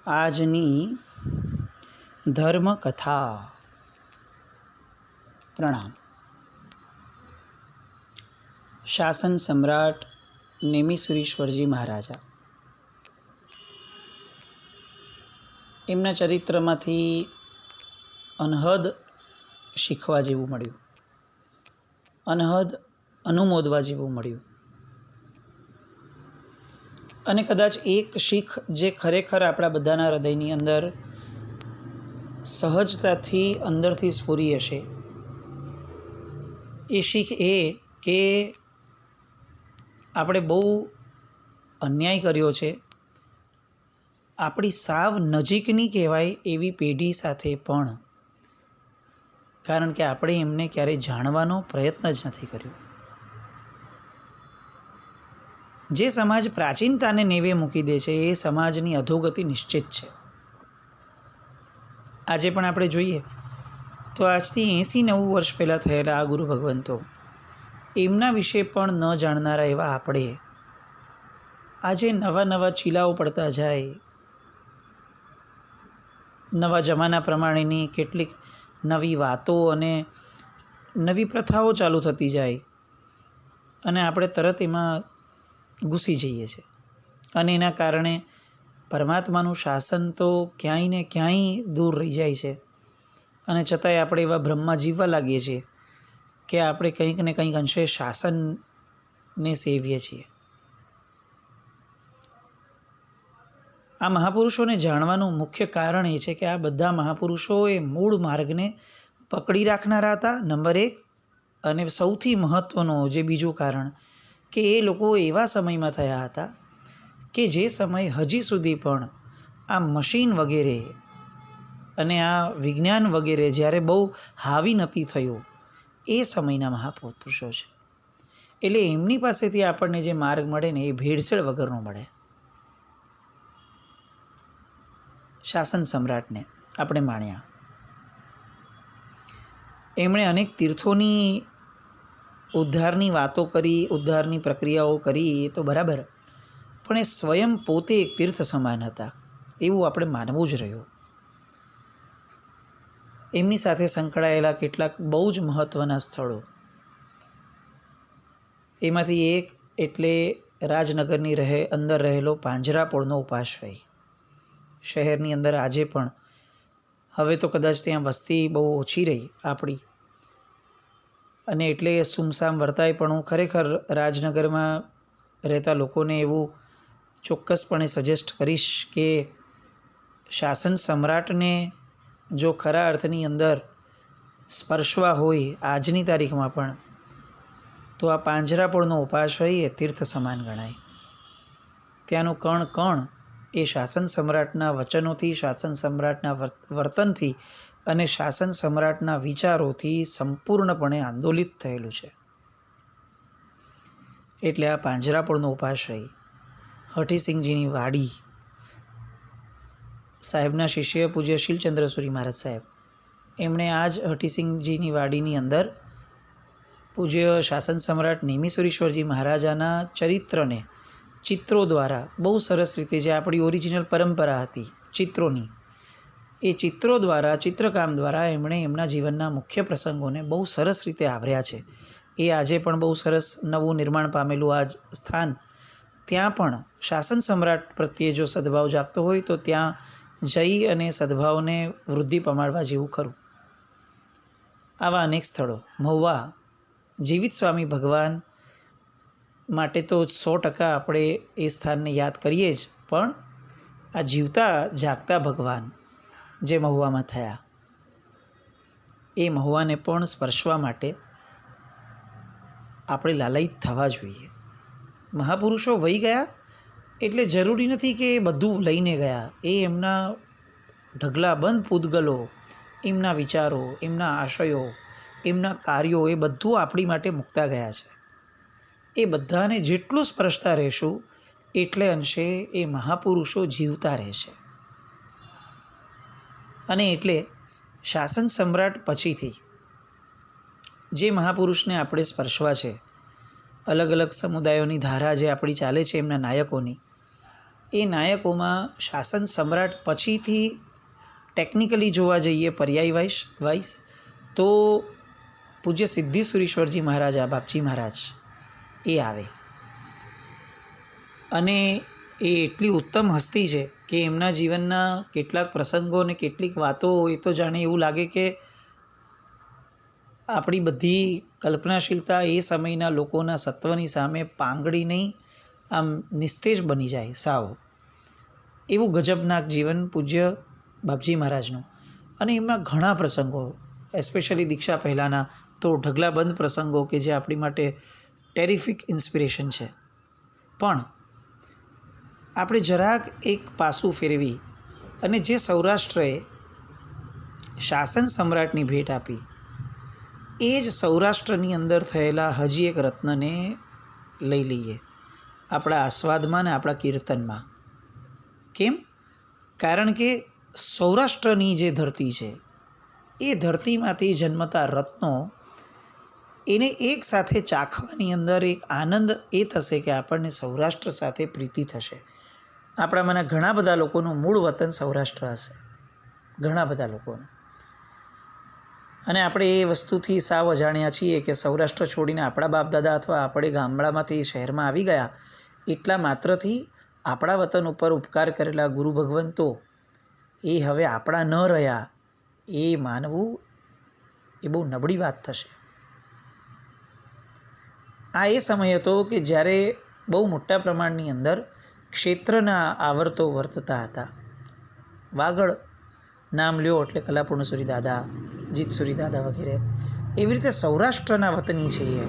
આજની ધર્મકથા. પ્રણામ. શાસન સમ્રાટ નેમિસુરીશ્વરજી મહારાજા. એમના ચરિત્રમાંથી અનહદ શીખવા જેવું મળ્યું, અનહદ અનુમોદવા જેવું મળ્યું. અને કદાચ એક શીખ જે ખરેખર આપણા બધાના હૃદયની અંદર સહજતાથી અંદરથી સ્ફુરી હશે, એ શીખ એ કે આપણે બહુ અન્યાય કર્યો છે આપણી સાવ નજીકની કહેવાય એવી પેઢી સાથે પણ, કારણ કે આપણે એમને ક્યારેય જાણવાનો પ્રયત્ન જ નથી કર્યો. જે સમાજ પ્રાચીનતાને નેવે મૂકી દે છે એ સમાજની અધોગતિ નિશ્ચિત છે. આજે પણ આપણે જોઈએ તો આજથી 80-90 વર્ષ પહેલાં થયેલા આ ગુરુ ભગવંતો, એમના વિશે પણ ન જાણનારા એવા આપણે આજે નવા ચીલાઓ પડતા જાય, નવા જમાના પ્રમાણેની કેટલીક નવી વાતો અને નવી પ્રથાઓ ચાલુ થતી જાય અને આપણે તરત એમાં ઘૂસી જઈએ છીએ. અને એના કારણે પરમાત્માનું શાસન તો ક્યાંય ને ક્યાંય દૂર રહી જાય છે. અને છતાંય આપણે એવા ભ્રમમાં જીવવા લાગીએ છીએ કે આપણે કંઈક ને કંઈક અંશે શાસનને સેવીએ છીએ. આ મહાપુરુષોને જાણવાનું મુખ્ય કારણ એ છે કે આ બધા મહાપુરુષો એ મૂળ માર્ગને પકડી રાખનારા હતા, નંબર 1. અને સૌથી મહત્ત્વનું જે બીજું કારણ કે એ લોકો એવા સમયમાં થયા હતા કે જે સમય હજી સુધી પણ આ મશીન વગેરે અને આ વિજ્ઞાન વગેરે જ્યારે બહુ હાવી નથી થયું, એ સમયના મહાપુરુષો છે. એટલે એમની પાસેથી આપણને જે માર્ગ મળે ને એ ભેળસેળ વગરનો મળે. શાસન સમ્રાટને આપણે માણ્યા. એમણે અનેક તીર્થોની ઉદ્ધારની વાતો કરી, ઉદ્ધારની પ્રક્રિયાઓ કરી, એ તો બરાબર, પણ એ સ્વયં પોતે એક તીર્થ સમાન હતા એવું આપણે માનવું જ રહ્યું. એમની સાથે સંકળાયેલા કેટલાક બહુ જ મહત્ત્વના સ્થળો, એમાંથી એક એટલે રાજનગરની અંદર રહેલો પાંજરાપોળનો ઉપાશ્રય. શહેરની અંદર આજે પણ, હવે તો કદાચ ત્યાં વસ્તી બહુ ઓછી રહી આપણી, અને એટલે સુમસામ વર્તાય, પણ હું ખરેખર રાજનગરમાં રહેતા લોકોને એવું ચોક્કસપણે સજેસ્ટ કરીશ કે શાસન સમ્રાટને જો ખરા અર્થની અંદર સ્પર્શવા હોય આજની તારીખમાં પણ, તો આ પાંજરાપોળનો ઉપાશ્રય એ તીર્થ સમાન ગણાય. ત્યાંનું કણ કણ એ શાસન સમ્રાટના વચનોથી, શાસન સમ્રાટના વર્તનથી અને શાસન સમ્રાટના વિચારોથી સંપૂર્ણપણે આંદોલિત થયેલું છે. એટલે આ પાંજરાપોળનો ઉપાશ્રય, હઠીસિંહજીની વાડી, સાહેબના શિષ્ય પૂજ્ય શીલચંદ્રસુરી મહારાજ સાહેબ, એમણે આ જ હઠીસિંહજીની વાડીની અંદર પૂજ્ય શાસન સમ્રાટ નેમિસુરીશ્વરજી મહારાજાના ચરિત્રને ચિત્રો દ્વારા બહુ સરસ રીતે, જે આપણી ઓરિજિનલ પરંપરા હતી ચિત્રોની, એ ચિત્રો દ્વારા, ચિત્રકામ દ્વારા એમણે એમના જીવનના મુખ્ય પ્રસંગોને બહુ સરસ રીતે આવર્યા છે. એ આજે પણ બહુ સરસ નવું નિર્માણ પામેલું આ સ્થાન, ત્યાં પણ શાસન સમ્રાટ પ્રત્યે જો સદભાવ જાગતો હોય તો ત્યાં જઈ અને સદભાવને વૃદ્ધિ પમાડવા જેવું ખરું. આવા અનેક સ્થળો. મહુવા જીવિત સ્વામી ભગવાન માટે તો 100% આપણે એ સ્થાનને યાદ કરીએ જ, પણ આ જીવતા જાગતા ભગવાન જે મહુવામાં થયા, એ મહુવાને પણ સ્પર્શવા માટે આપણે લાલાયિત થવા જોઈએ. મહાપુરુષો વહી ગયા એટલે જરૂરી નથી કે એ બધું લઈને ગયા. એ એમના ઢગલાબંધ પૂતગલો, એમના વિચારો, એમના આશયો, એમના કાર્યો, એ બધું આપણી માટે મૂકતા ગયા છે. એ બધાને જેટલું સ્પર્શતા રહેશું એટલે અંશે એ મહાપુરુષો જીવતા રહેશે. અને એટલે શાસન સમ્રાટ પછીથી જે મહાપુરુષને આપણે સ્પર્શવા છે, અલગ અલગ સમુદાયોની ધારા જે આપણી ચાલે છે એમના નાયકોની, એ નાયકોમાં શાસન સમ્રાટ પછીથી ટેકનિકલી જોવા જઈએ પર્યાય વાઇસ તો પૂજ્ય સિદ્ધેશ્વરીશ્વરજી મહારાજા બાપજી મહારાજ એ આવે. અને એ એટલી ઉત્તમ હસ્તી છે કે એમના જીવનના કેટલાક પ્રસંગો અને કેટલીક વાતો એ તો જાણે એવું લાગે કે આપણી બધી કલ્પનાશીલતા એ સમયના લોકોના સત્વની સામે પાંગળી નહીં, આમ નિસ્તેજ બની જાય સાવ. એવું ગજબનાક જીવન પૂજ્ય બાપજી મહારાજનું. અને એમાં ઘણા પ્રસંગો, એસ્પેશિયલી દીક્ષા પહેલાંના તો ઢગલાબંધ પ્રસંગો કે જે આપણી માટે ટેરિફિક ઇન્સ્પિરેશન છે. પણ આપણે જરાક એક પાસું ફેરવી અને જે સૌરાષ્ટ્રએ શાસન સમ્રાટની ભેટ આપી એ જ સૌરાષ્ટ્રની અંદર થયેલા હજી એક રત્નને લઈ લઈએ આપણા આસ્વાદમાં ને આપણા કીર્તનમાં. કેમ? કારણ કે સૌરાષ્ટ્રની જે ધરતી છે એ ધરતીમાંથી જન્મતા રત્નો એને એક સાથે ચાખવાની અંદર એક આનંદ એ થશે કે આપણને સૌરાષ્ટ્ર સાથે પ્રીતિ થશે. આપણામાંના ઘણા બધા લોકોનું મૂળ વતન સૌરાષ્ટ્ર હશે, ઘણા બધા લોકોનું. અને આપણે એ વસ્તુથી સાવ અજાણ્યા છીએ કે સૌરાષ્ટ્ર છોડીને આપણા બાપ દાદા અથવા આપણે ગામડામાંથી શહેરમાં આવી ગયા એટલા માત્રથી આપણા વતન ઉપર ઉપકાર કરેલા ગુરુ ભગવંતો એ હવે આપણા ન રહ્યા એ માનવું એ બહુ નબળી વાત થશે. આ એ સમય હતો કે જ્યારે બહુ મોટા પ્રમાણની અંદર ક્ષેત્રના આવર્તો વર્તતા હતા. વાગડ નામ લ્યો એટલે કલાપૂર્ણસુરી દાદા, જીતસુરી દાદા વગેરે. એવી રીતે સૌરાષ્ટ્રના વતની છીએ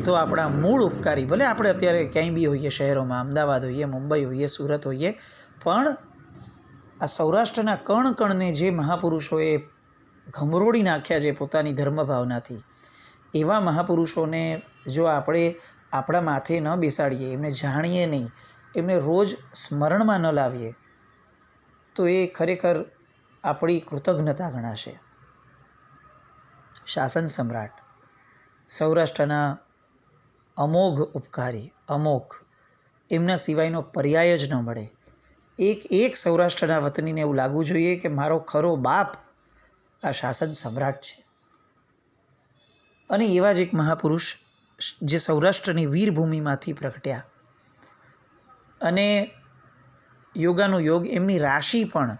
તો આપણા મૂળ ઉપકારી, ભલે આપણે અત્યારે ક્યાંય બી હોઈએ શહેરોમાં, અમદાવાદ હોઈએ, મુંબઈ હોઈએ, સુરત હોઈએ, પણ આ સૌરાષ્ટ્રના કણ કણને જે મહાપુરુષોએ ઘમરોડી નાખ્યા છે પોતાની ધર્મ ભાવનાથી, એવા મહાપુરુષોને જો આપણે આપણા માથે ન બેસાડીએ, એમને જાણીએ નહીં, એમને રોજ સ્મરણમાં ન લાવીએ તો એ ખરેખર આપણી કૃતજ્ઞતા ગણાશે. શાસન સમ્રાટ સૌરાષ્ટ્રના અમોઘ ઉપકારી, અમોઘ, એમના સિવાયનો પર્યાય જ ન મળે. એક સૌરાષ્ટ્રના વતનીને એવું લાગવું જોઈએ કે મારો ખરો બાપ આ શાસન સમ્રાટ છે. અને એવા જ એક મહાપુરુષ જે સૌરાષ્ટ્રની વીરભૂમિમાંથી પ્રગટ્યા અને યોગાનું યોગ, એમની રાશિ પણ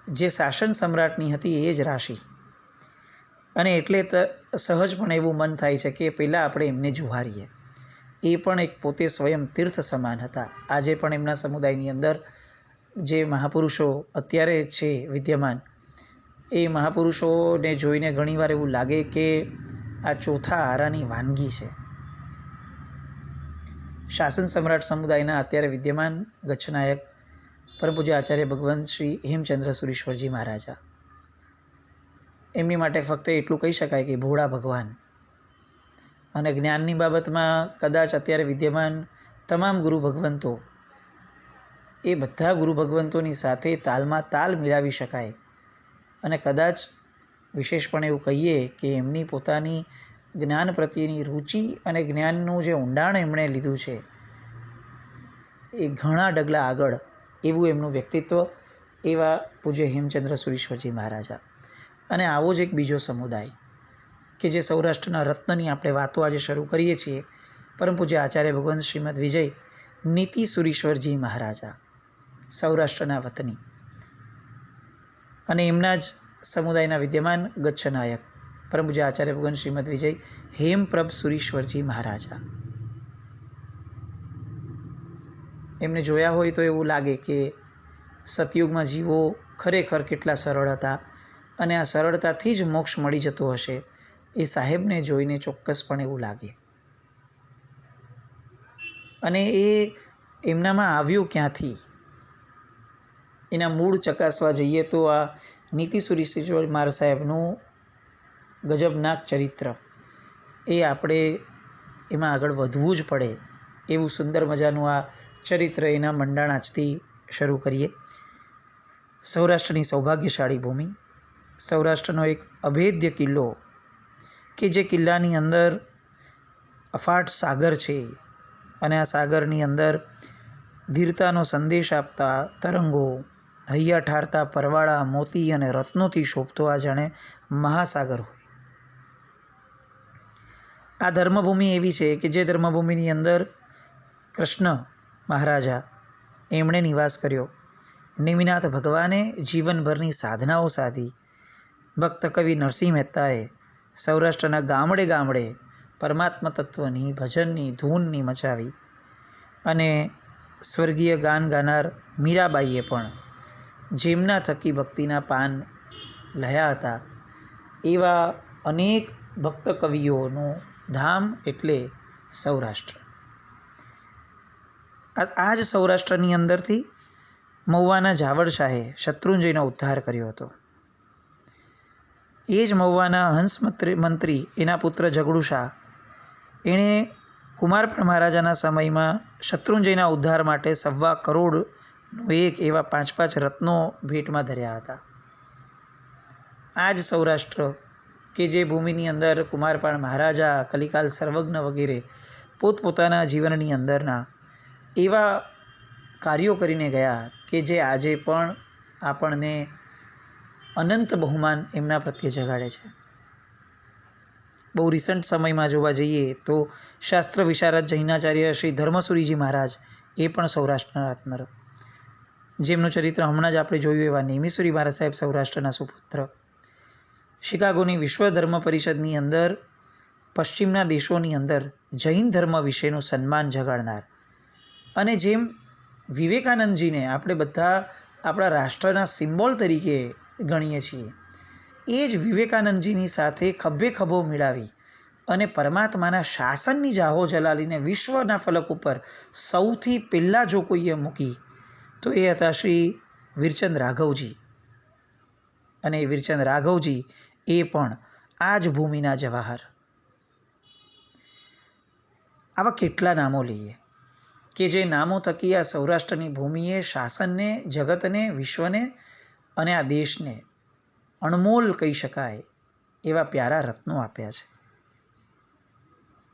જે શાસન સમ્રાટની હતી એ જ રાશિ. અને એટલે સહજ પણ એવું મન થાય છે કે પહેલાં આપણે એમને જુહારીએ. એ પણ એક પોતે સ્વયં તીર્થ સમાન હતા. આજે પણ એમના સમુદાયની અંદર જે મહાપુરુષો અત્યારે છે વિદ્યમાન, એ મહાપુરુષોને જોઈને ઘણીવાર એવું લાગે કે આ ચોથા આરાની વાનગી છે. શાસન સમ્રાટ સમુદાયના અત્યારે વિદ્યમાન ગચ્છનાયક પરમ પૂજ્ય આચાર્ય ભગવંત શ્રી હેમચંદ્રસુરીશ્વરજી મહારાજા, એમની માટે ફક્ત એટલું કહી શકાય કે ભોળા ભગવાન. અને જ્ઞાનની બાબતમાં કદાચ અત્યારે વિદ્યમાન તમામ ગુરુ ભગવંતો, એ બધા ગુરુ ભગવંતોની સાથે તાલમાં તાલ મિલાવી શકાય. અને કદાચ વિશેષપણે એવું કહીએ કે એમની પોતાની જ્ઞાન પ્રત્યેની રુચિ અને જ્ઞાનનું જે ઊંડાણ એમણે લીધું છે એ ઘણા ડગલા આગળ, એવું એમનું વ્યક્તિત્વ. એવા પૂજ્ય હેમચંદ્રસુરીશ્વરજી મહારાજા. અને આવો જ એક બીજો સમુદાય કે જે સૌરાષ્ટ્રના રત્નની આપણે વાતો આજે શરૂ કરીએ છીએ, પરમ પૂજ્ય આચાર્ય ભગવંત શ્રીમદ વિજય નીતિસુરીશ્વરજી મહારાજા, સૌરાષ્ટ્રના વતની. અને એમના જ સમુદાયના વિદ્યમાન ગચ્છનાયક પરમ પૂજ્ય આચાર્ય ભગવંત શ્રીમદ વિજય હેમપ્રભ સુરીશ્વરજી મહારાજા. એમને જોયા હોય તો એવું લાગે કે સતયુગમાં જીવો ખરેખર કેટલા સરળ હતા અને આ સરળતાથી જ મોક્ષ મળી જતો હશે એ સાહેબને જોઈને ચોક્કસપણે એવું લાગે. અને એ એમનામાં આવ્યું ક્યાંથી, એના મૂળ ચકાસવા જઈએ તો આ નીતિસુરીશ્વર મહારાજ સાહેબનું ગજબનાક ચરિત્ર, એ આપણે એમાં આગળ વધવું જ પડે એવું સુંદર મજાનું આ ચરિત્ર એના મંડાણ આજથી શરૂ કરીએ. સૌરાષ્ટ્રની સૌભાગ્યશાળી ભૂમિ, સૌરાષ્ટ્રનો એક અભેદ્ય કિલ્લો કે જે કિલ્લાની અંદર અફાટ સાગર છે અને આ સાગરની અંદર ધીરતાનો સંદેશ આપતા તરંગો, હૈયા ઠારતા પરવાળા મોતી અને રત્નોથી શોભતો આ જાણે મહાસાગર હોય. આ ધર્મભૂમિ એવી છે કે જે ધર્મભૂમિની અંદર કૃષ્ણ મહારાજા એમણે નિવાસ કર્યો. નેમિનાથ ભગવાને જીવનભરની સાધનાઓ સાધી. ભક્ત કવિ નરસિંહ મહેતાએ સૌરાષ્ટ્રના ગામડે ગામડે પરમાત્મા તત્વની ભજનની ધૂનની મચાવી. અને સ્વર્ગીય ગાન ગાનાર મીરાબાઈએ પણ જેમના થકી ભક્તિના પાન લયા હતા એવા અનેક ભક્ત કવિઓનું ધામ એટલે સૌરાષ્ટ્ર. આ જ સૌરાષ્ટ્રની અંદરથી મહુવાના ઝાવડ શાહે શત્રુંજયનો ઉદ્ધાર કર્યો હતો. એ જ મહુવાના હંસ મંત્રી એના પુત્ર ઝઘડુ શાહ એણે કુમારપાળ મહારાજાના સમયમાં શત્રુંજયના ઉદ્ધાર માટે 1.25 કરોડનું એવા 5 રત્નો ભેટમાં ધર્યા હતા. આ જ સૌરાષ્ટ્ર કે જે ભૂમિની અંદર કુમારપાળ મહારાજા, કલિકાલ સર્વજ્ઞ વગેરે પોતપોતાના જીવનની અંદરના એવા કાર્યો કરીને ગયા કે જે આજે પણ આપણને અનંત બહુમાન એમના પ્રત્યે જગાડે છે. બહુ રિસન્ટ સમયમાં જોવા જઈએ તો શાસ્ત્ર વિશારદ જૈનાચાર્ય શ્રી ધર્મસુરીજી મહારાજ એ પણ સૌરાષ્ટ્રના રત્ન, જેમનું ચરિત્ર હમણાં જ આપણે જોયું એવા નેમિસુરી મહારાજ સાહેબ સૌરાષ્ટ્રના સુપુત્ર. શિકાગોની વિશ્વ ધર્મ પરિષદની અંદર પશ્ચિમના દેશોની અંદર જૈન ધર્મ વિશેનું સન્માન જગાડનાર, અને જેમ વિવેકાનંદજીને આપણે બધા આપણા રાષ્ટ્રના સિમ્બોલ તરીકે ગણીએ છીએ, એ જ વિવેકાનંદજીની સાથે ખભે ખભો મિલાવી અને પરમાત્માના શાસનની જાહો જલાલીને વિશ્વના ફલક ઉપર સૌથી પહેલાં જો કોઈએ મૂકી તો એ હતા શ્રી વીરચંદ રાઘવજી. અને વીરચંદ રાઘવજી એ પણ આ જ ભૂમિના જવાહર. આવા કેટલા નામો લઈએ કે જે નામો થકી આ સૌરાષ્ટ્રની ભૂમિએ શાસનને, જગતને, વિશ્વને અને આ દેશને અણમોલ કહી શકાય એવા પ્યારા રત્નો આપ્યા છે.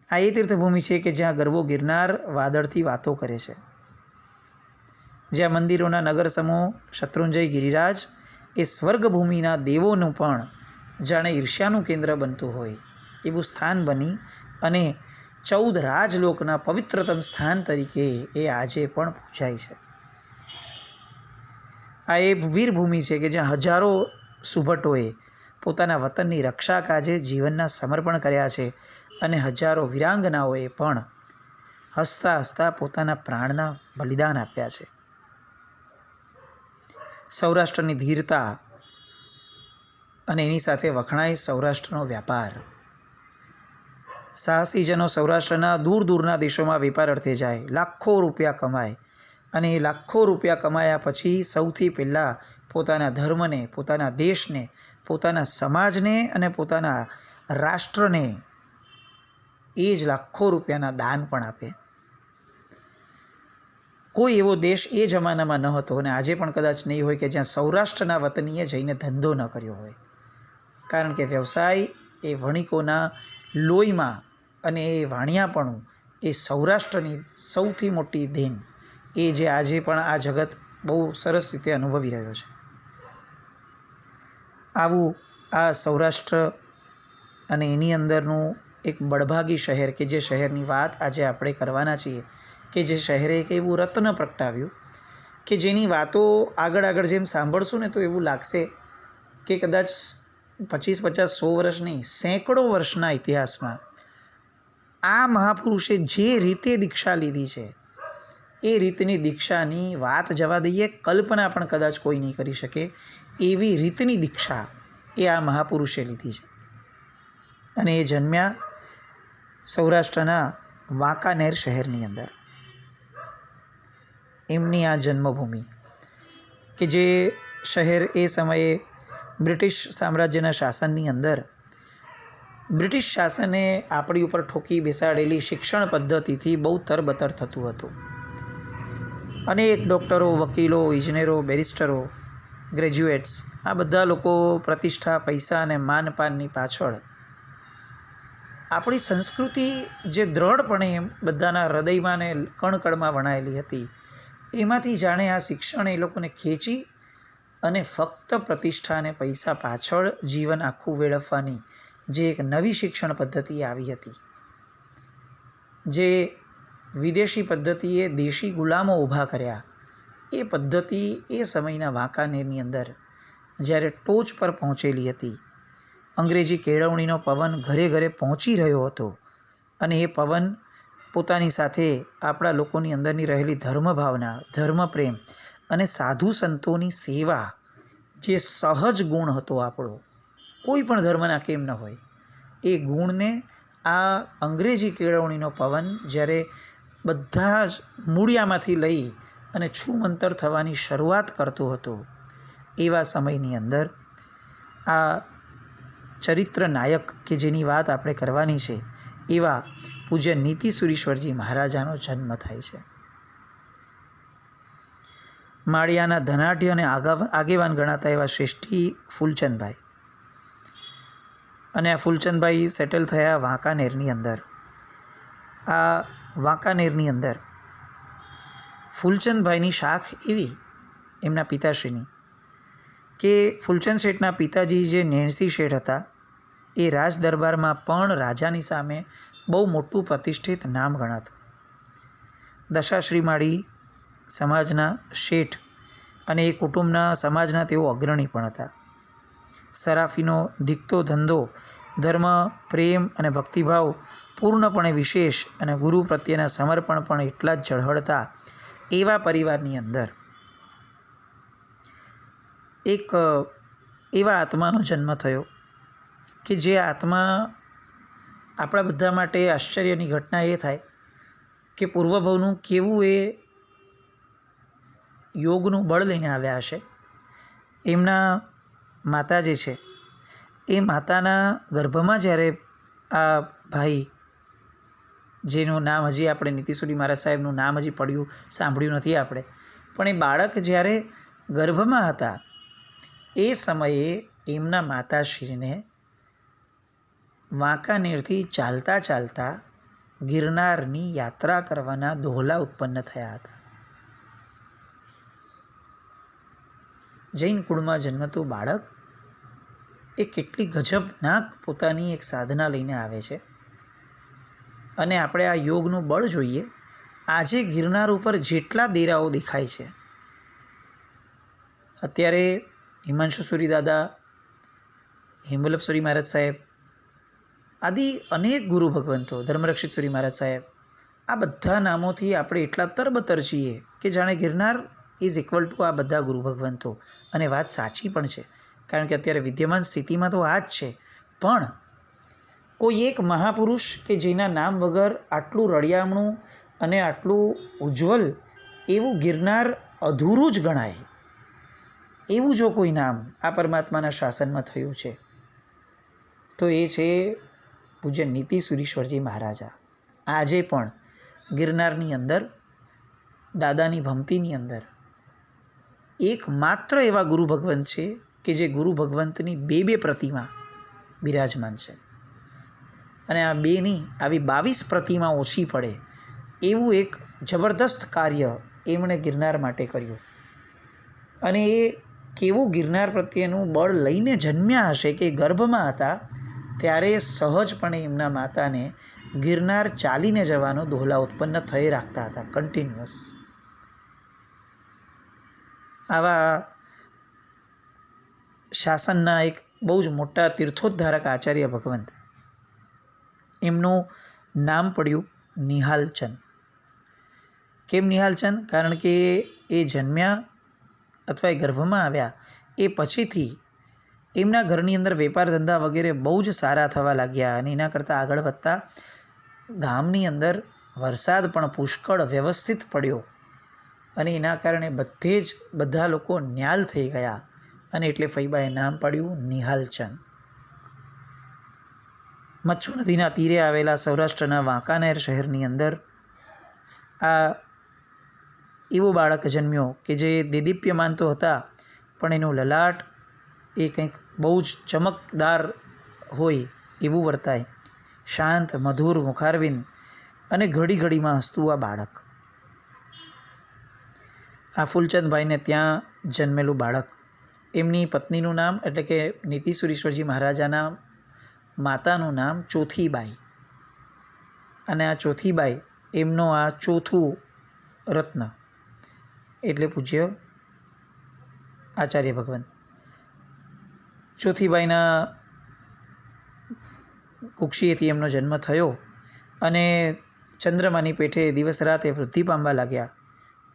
આ એ તીર્થભૂમિ છે કે જ્યાં ગરવો ગિરનાર વાદળથી વાતો કરે છે, જ્યાં મંદિરોના નગર સમૂહ શત્રુંજય ગિરિરાજ એ સ્વર્ગભૂમિના દેવોનું પણ જાણે ઈર્ષ્યાનું કેન્દ્ર બનતું હોય એવું સ્થાન બની અને 14 રાજલોકના પવિત્રતમ સ્થાન તરીકે એ આજે પણ પૂજાય છે. આ એ વીરભૂમિ છે કે જ્યાં હજારો સુભટોએ પોતાના વતનની રક્ષા કાજે જીવનના સમર્પણ કર્યા છે અને હજારો વીરાંગનાઓએ પણ હસતા હસતા પોતાના પ્રાણના બલિદાન આપ્યા છે. સૌરાષ્ટ્રની ધીરતા અને એની સાથે વખણાય સૌરાષ્ટ્રનો વ્યાપાર. સાહસીજનો સૌરાષ્ટ્રના દૂર દૂરના દેશોમાં વેપાર અર્થે જાય, લાખો રૂપિયા કમાય, અને એ લાખો રૂપિયા કમાયા પછી સૌથી પહેલાં પોતાના ધર્મને, પોતાના દેશને, પોતાના સમાજને અને પોતાના રાષ્ટ્રને એ જ લાખો રૂપિયાના દાન પણ આપે. કોઈ એવો દેશ એ જમાનામાં ન હતો અને આજે પણ કદાચ નહીં હોય કે જ્યાં સૌરાષ્ટ્રના વતનીએ જઈને ધંધો ન કર્યો હોય. કારણ કે વ્યવસાય એ વણિકોના લોહીમાં અને એ વાણિયાપણું એ સૌરાષ્ટ્રની સૌથી મોટી દેન એ જે આજે પણ આ જગત બહુ સરસ રીતે અનુભવી રહ્યો છે. આવું આ સૌરાષ્ટ્ર અને એની અંદરનું એક બળભાગી શહેર કે જે શહેરની વાત આજે આપણે કરવાના છીએ, કે જે શહેરે એક એવું રત્ન પ્રગટાવ્યું કે જેની વાતો આગળ જેમ સાંભળશું ને તો એવું લાગશે કે કદાચ 25, 50, 100 વર્ષ નહીં, સેંકડો વર્ષના ઇતિહાસમાં આ મહાપુરુષે જે રીતે દીક્ષા લીધી છે એ રીતની દીક્ષાની વાત જવા દઈએ, કલ્પના પણ કદાચ કોઈ નહીં કરી શકે એવી રીતની દીક્ષા એ આ મહાપુરુષે લીધી છે. અને એ જન્મ્યા સૌરાષ્ટ્રના વાંકાનેર શહેરની અંદર. એમની આ જન્મભૂમિ કે જે શહેર એ સમયે બ્રિટિશ સામ્રાજ્યના શાસનની અંદર બ્રિટિશ શાસને આપણી ઉપર ઠોકી બેસાડેલી શિક્ષણ પદ્ધતિથી બહુ તરબતર થતું હતું. અનેક ડૉક્ટરો, વકીલો, ઇજનેરો, બેરિસ્ટરો, ગ્રેજ્યુએટ્સ આ બધા લોકો પ્રતિષ્ઠા, પૈસા અને માનપાનની પાછળ આપણી સંસ્કૃતિ જે દ્રઢપણે બધાના હૃદયમાં ને કણકણમાં વણાયેલી હતી એમાંથી જાણે આ શિક્ષણ એ લોકોને ખેંચી અને ફક્ત પ્રતિષ્ઠા અને પૈસા પાછળ જીવન આખું વેડફવાની જે એક નવી શિક્ષણ પદ્ધતિ આવી હતી, જે વિદેશી પદ્ધતિએ દેશી ગુલામો ઊભા કર્યા, એ પદ્ધતિ એ સમયના વાંકાનેરની અંદર જ્યારે ટોચ પર પહોંચેલી હતી, અંગ્રેજી કેળવણીનો પવન ઘરે ઘરે પહોંચી રહ્યો હતો અને એ પવન પોતાની સાથે આપણા લોકોની અંદરની રહેલી ધર્મભાવના, ધર્મપ્રેમ અને સાધુ સંતોની સેવા, જે સહજ ગુણ હતો આપણો, કોઈ પણ ધર્મના કેમ ન હોય, એ ગુણને આ અંગ્રેજી કેળવણીનો પવન જ્યારે બધા જ મૂળિયામાંથી લઈ અને છૂમંતર થવાની શરૂઆત કરતો હતો, એવા સમયની અંદર આ ચરિત્ર નાયક કે જેની વાત આપણે કરવાની છે એવા પૂજ્ય નીતિસુરીશ્વરજી મહારાજાનો જન્મ થાય છે. માળિયાના ધનાઢ્ય અને આગેવાન ગણાતા એવા શ્રેષ્ઠી ફૂલચંદભાઈ, અને આ ફૂલચંદભાઈ સેટલ થયા વાંકાનેરની અંદર. આ વાંકાનેરની અંદર ફૂલચંદભાઈની શાખ એવી એમના પિતાશ્રીની કે ફૂલચંદ શેઠના પિતાજી જે નેણસી શેઠ હતા, એ રાજ દરબારમાં પણ રાજાની સામે બહુ મોટું પ્રતિષ્ઠિત નામ ગણાતું. દશાશ્રી માળી સમાજના શેઠ અને એ કુટુંબના સમાજના તેઓ અગ્રણી પણ હતા. સરાફીનો દીકતો ધંધો, ધર્મ, પ્રેમ અને ભક્તિભાવ પૂર્ણપણે વિશેષ અને ગુરુ પ્રત્યેના સમર્પણ પણ એટલા જ ઝળહળતા એવા પરિવારની અંદર એક એવા આત્માનો જન્મ થયો કે જે આત્મા આપણા બધા માટે આશ્ચર્યની ઘટના એ થાય કે પૂર્વભવનું કેવું એ યોગનું બળ લઈને આવ્યા હશે. એમના માતા જે છે એ માતાના ગર્ભમાં જ્યારે આ ભાઈ, જેનું નામ હજી આપણે નીતિસુરી મહારાજ સાહેબનું નામ હજી પડ્યું સાંભળ્યું નથી આપણે, પણ એ બાળક જ્યારે ગર્ભમાં હતા એ સમયે એમના માતાશ્રીને વાંકાનેરથી ચાલતા ચાલતા ગિરનારની યાત્રા કરવાના દોહલા ઉત્પન્ન થયા હતા. જૈન કુળમાં જન્મતું બાળક એ કેટલી ગજબનાક પોતાની એક સાધના લઈને આવે છે. અને આપણે આ યોગનું બળ જોઈએ. આજે ગિરનાર ઉપર જેટલા દેરાઓ દેખાય છે, અત્યારે હિમાંશુ સુરી દાદા, હિમવલ્લભ સુરી મહારાજ સાહેબ આદિ અનેક ગુરુ ભગવંતો, ધર્મરક્ષિત સુરી મહારાજ સાહેબ, આ બધા નામોથી આપણે એટલા તરબતર છીએ કે જાણે ગિરનાર ઇઝ ઇક્વલ ટુ આ બધા ગુરુ ભગવંતો. અને વાત સાચી પણ છે, કારણ કે અત્યારે વિદ્યમાન સ્થિતિમાં તો આ જ છે. પણ કોઈ એક મહાપુરુષ કે જેના નામ વગર આટલું રળિયામણું અને આટલું ઉજ્જવલ એવું ગિરનાર અધૂરું જ ગણાય, એવું જો કોઈ નામ આ પરમાત્માના શાસનમાં થયું છે તો એ છે પૂજ્ય નીતિસુરીશ્વરજી મહારાજા. આજે પણ ગિરનારની અંદર દાદાની ભમતીની અંદર એકમાત્ર એવા ગુરુ ભગવંત છે કે જે ગુરુ ભગવંતની બે પ્રતિમા બિરાજમાન છે. અને આ બેની આવી 22 પ્રતિમા ઓછી પડે એવું એક જબરદસ્ત કાર્ય એમણે ગિરનાર માટે કર્યું. અને એ કેવું ગિરનાર પ્રત્યેનું બળ લઈને જન્મ્યા હશે કે ગર્ભમાં હતા ત્યારે સહજપણે એમના માતાને ગિરનાર ચાલીને જવાનો દોહલા ઉત્પન્ન થઈ રાખતા હતા કન્ટિન્યુઅસ. આવા શાસનના એક બહુ જ મોટા તીર્થોદ્ધારક આચાર્ય ભગવંત, એમનું નામ પડ્યું નિહાલચંદ. કેમ નિહાલચંદ? કારણ કે એ જન્મ્યા અથવા એ ગર્ભમાં આવ્યા એ પછીથી એમના ઘરની અંદર વેપાર ધંધા વગેરે બહુ જ સારા થવા લાગ્યા. અને એના કરતાં આગળ વધતા ગામની અંદર વરસાદ પણ પુષ્કળ વ્યવસ્થિત પડ્યો અને એના કારણે બધે જ બધા લોકો ન્યાલ થઈ ગયા. અને એટલે ફૈબાએ નામ પાડ્યું નિહાલચંદ. મચ્છુ નદીના તીરે આવેલા સૌરાષ્ટ્રના વાંકાનેર શહેરની અંદર આ એવો બાળક જન્મ્યો કે જે દેદીપ્યમાન તો હતા, પણ એનું લલાટ એ કંઈક બહુ જ ચમકદાર હોય એવું વર્તાય. શાંત, મધુર મુખારવિંદ અને ઘડી ઘડીમાં હસતું આ બાળક. આ ફૂલચંદભાઈને ત્યાં જન્મેલું બાળક, એમની પત્નીનું નામ એટલે કે નીતિસુરીશ્વરજી મહારાજાના માતાનું નામ ચોથીબાઈ, અને આ ચોથીબાઈ એમનો આ ચોથું રત્ન એટલે પૂજ્ય આચાર્ય ભગવાન. ચોથીબાઈના કુક્ષીએથી એમનો જન્મ થયો અને ચંદ્રમાની પેઠે દિવસ રાતે વૃદ્ધિ પામવા લાગ્યા.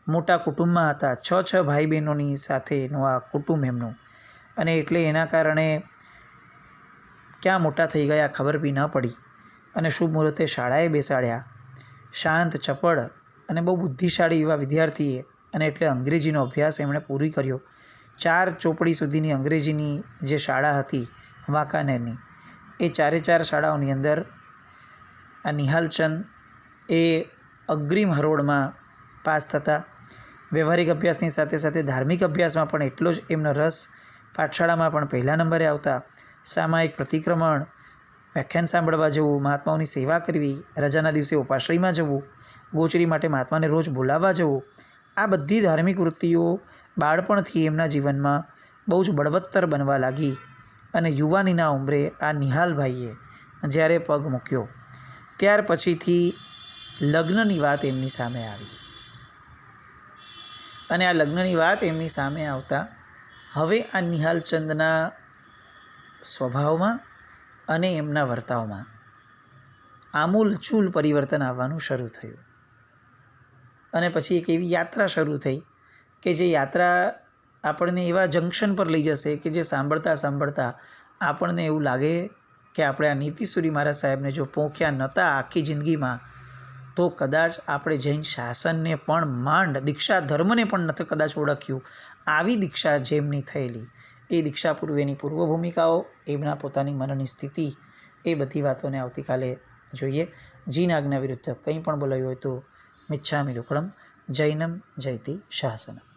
મોટા કુટુંબમાં હતા, 6 ભાઈ બહેનોની સાથેનું આ કુટુંબ એમનું, અને એટલે એના કારણે ક્યાં મોટા થઈ ગયા ખબર બી ન પડી. અને શુભ મુહૂર્તે શાળાએ બેસાડ્યા. શાંત, ચપળ અને બહુ બુદ્ધિશાળી એવા વિદ્યાર્થીએ, અને એટલે અંગ્રેજીનો અભ્યાસ એમણે પૂરી કર્યો. 4 ચોપડી સુધીની અંગ્રેજીની જે શાળા હતી વાંકાનેરની, એ 4 શાળાઓની અંદર આ નિહાલચંદ એ અગ્રીમ હરોળમાં પાસ થતા. વ્યવહારિક અભ્યાસની સાથે સાથે ધાર્મિક અભ્યાસમાં પણ એટલો જ એમનો રસ. પાઠશાળામાં પણ પહેલા નંબરે આવતા. સામાયિક પ્રતિક્રમણ, વ્યાખ્યાન સાંભળવા જવું, મહાત્માઓની સેવા કરવી, રજાના દિવસે ઉપાશ્રયમાં જવું, ગોચરી માટે મહાત્માને રોજ બોલાવવા જવું, આ બધી ધાર્મિક વૃત્તિઓ બાળપણથી એમના જીવનમાં બહુ જ બળવત્તર બનવા લાગી. અને યુવાનીના ઉંમરે આ નિહાલભાઈએ જ્યારે પગ મૂક્યો ત્યાર પછીથી લગ્નની વાત એમની સામે આવી. અને આ લગ્નની વાત એમની સામે આવતા હવે આ નિહાલચંદના સ્વભાવમાં અને એમના વર્તાવમાં આમૂલચૂલ પરિવર્તન આવવાનું શરૂ થયું. અને પછી એક એવી યાત્રા શરૂ થઈ કે જે યાત્રા આપણને એવા જંકશન પર લઈ જશે કે જે સાંભળતા સાંભળતા આપણને એવું લાગે કે આપણે આ નીતિસુરી મહારાજ સાહેબને જો પોંખ્યા નહોતા આખી જિંદગીમાં, તો કદાચ આપણે જૈન શાસનને પણ માંડ, દીક્ષા ધર્મને પણ નથી કદાચ ઓળખ્યું. આવી દીક્ષા જેમની થયેલી, એ દીક્ષા પૂર્વેની પૂર્વ ભૂમિકાઓ, એમના પોતાની મનની સ્થિતિ, એ બધી વાતોને આવતીકાલે જોઈએ. જીન આજ્ઞા વિરુદ્ધ કંઈ પણ બોલાયું હોય તો મિચ્છામિ દુક્કડમ. જૈનમ જયતિ શાસનમ.